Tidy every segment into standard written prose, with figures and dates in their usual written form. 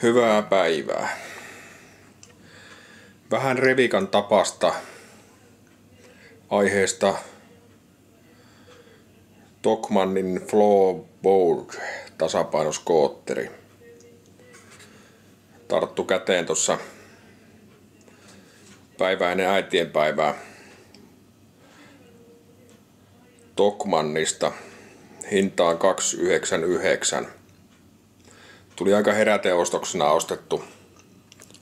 Hyvää päivää. Vähän revikan tapasta aiheesta Tokmannin Flowboard tasapainoskootteri. Tarttu käteen tuossa päivää ennen äitienpäivää Tokmannista hintaan 299. Tuli aika heräteostoksena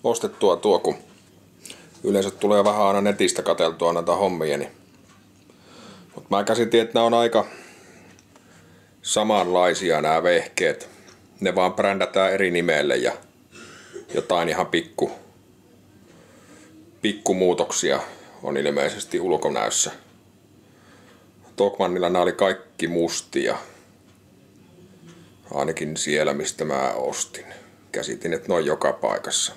ostettua tuo, kun yleensä tulee vähän aina netistä katseltua näitä hommia. Mutta mä käsitin, että nämä on aika samanlaisia nämä vehkeet. Ne vaan brändätään eri nimelle ja jotain ihan pikkumuutoksia on ilmeisesti ulkonäössä. Tokmannilla nämä oli kaikki mustia. Ainakin siellä, mistä mä ostin. Käsitin, että ne on joka paikassa.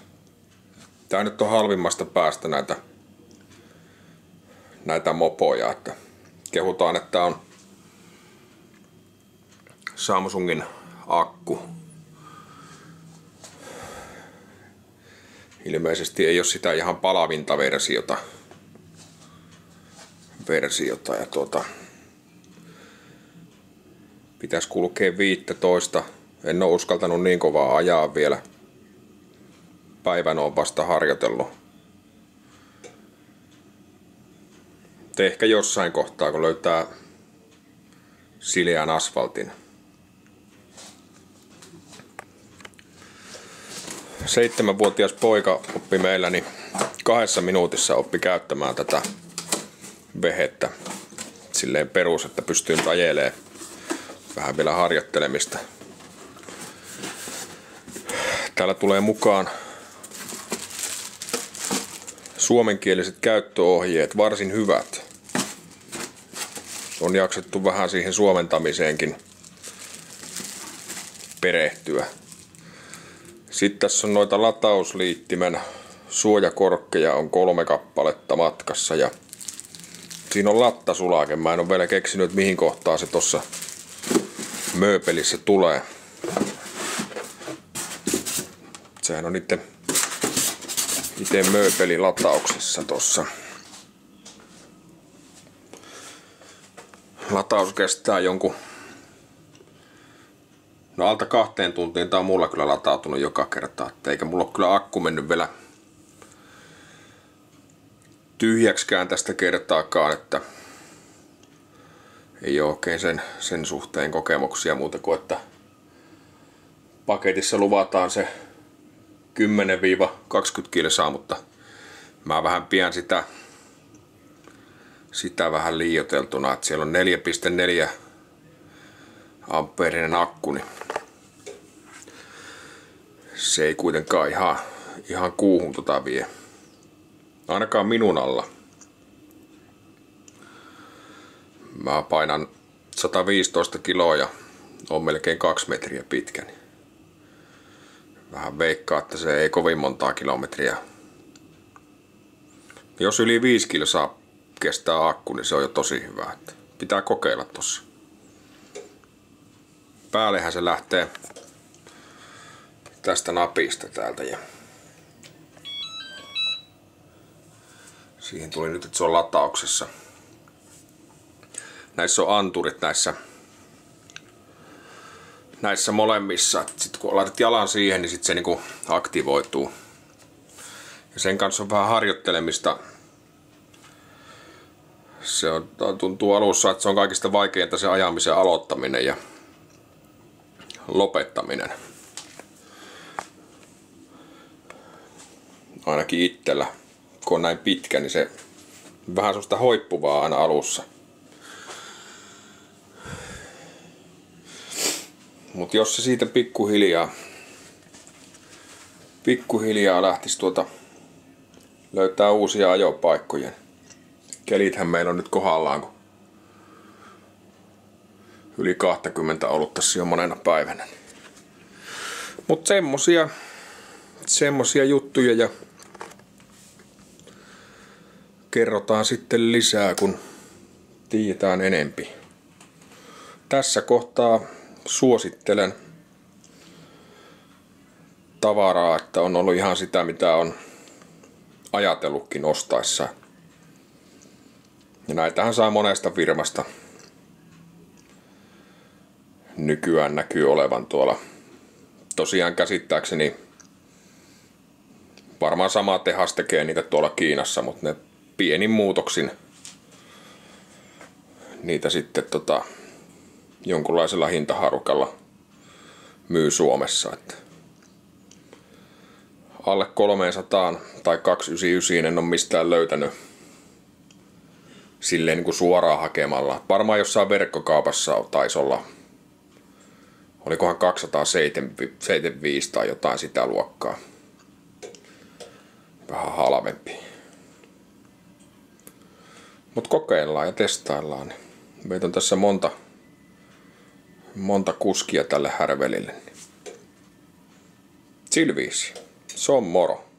Tää nyt on halvimmasta päästä näitä mopoja. Että kehutaan, että on Samsungin akku. Ilmeisesti ei ole sitä ihan palavinta versiota. Ja pitäisi kulkea 15. En ole uskaltanut niin kovaa ajaa vielä. Päivän on vasta harjoitellut. Ehkä jossain kohtaa, kun löytää sileän asfaltin. 7-vuotias poika oppi meillä, niin 2 minuutissa oppi käyttämään tätä vehettä. Silleen perus, että pystyy ajelemaan. Vähän vielä harjoittelemista. Täällä tulee mukaan suomenkieliset käyttöohjeet, varsin hyvät. On jaksettu vähän siihen suomentamiseenkin perehtyä. Sitten tässä on noita latausliittimen suojakorkkeja on 3 kappaletta matkassa ja siinä on lattasulake. Mä en ole vielä keksinyt, että mihin kohtaan se tossa mööpelissä tulee. Sehän on itse mööpelilatauksessa tossa. Lataus kestää jonkun alta 2 tuntiin. Tää on mulla kyllä latautunut joka kerta. Eikä mulla ole kyllä akku mennyt vielä tyhjäksikään tästä kertaakaan, että ei ole oikein sen suhteen kokemuksia muuta kuin, että paketissa luvataan se 10-20 kilsaa, mutta mä vähän pidän sitä vähän liioiteltuna, että siellä on 4,4 ampeerinen akku, niin se ei kuitenkaan ihan kuuhun vie. Ainakaan minun alla. Mä painan 115 kiloa ja on melkein 2 metriä pitkä. Niin vähän veikkaa, että se ei kovin montaa kilometriä. Jos yli 5 kilsaa kestää akku, niin se on jo tosi hyvä. Että pitää kokeilla tossa. Päällehän se lähtee tästä napista täältä. Ja siihen tuli nyt, että se on latauksessa. Näissä on anturit näissä molemmissa. Sitten kun laitat jalan siihen, niin sit se niinku aktivoituu. Ja sen kanssa on vähän harjoittelemista. Tuntuu alussa, että se on kaikista vaikeinta se ajamisen aloittaminen ja lopettaminen. Ainakin itsellä, kun on näin pitkä, niin se vähän semmoista hoippuvaa aina alussa. Mut jos se siitä pikkuhiljaa lähtisi löytää uusia ajopaikkoja. Kelithän meillä on nyt kohdallaan, kun yli 20 ollut tässä jo monena päivänä. Mut semmosia juttuja ja kerrotaan sitten lisää, kun tiedetään enempi. Tässä kohtaa suosittelen tavaraa, että on ollut ihan sitä, mitä on ajatellutkin ostaessa. Ja näitähän saa monesta firmasta. Nykyään näkyy olevan tuolla. Tosiaan käsittääkseni varmaan sama tehas tekee niitä tuolla Kiinassa, mutta ne pienin muutoksin niitä sitten jonkunlaisella hintaharukalla myy Suomessa. Että alle 300 tai 299 en ole mistään löytänyt silleen niin kuin suoraan hakemalla. Varmaan jossain verkkokaupassa taisi olla, olikohan 275 tai jotain sitä luokkaa. Vähän halvempi. Mut kokeillaan ja testaillaan. Meitä on tässä monta kuskia tälle härvelille. Sillä viisi. Se on moro.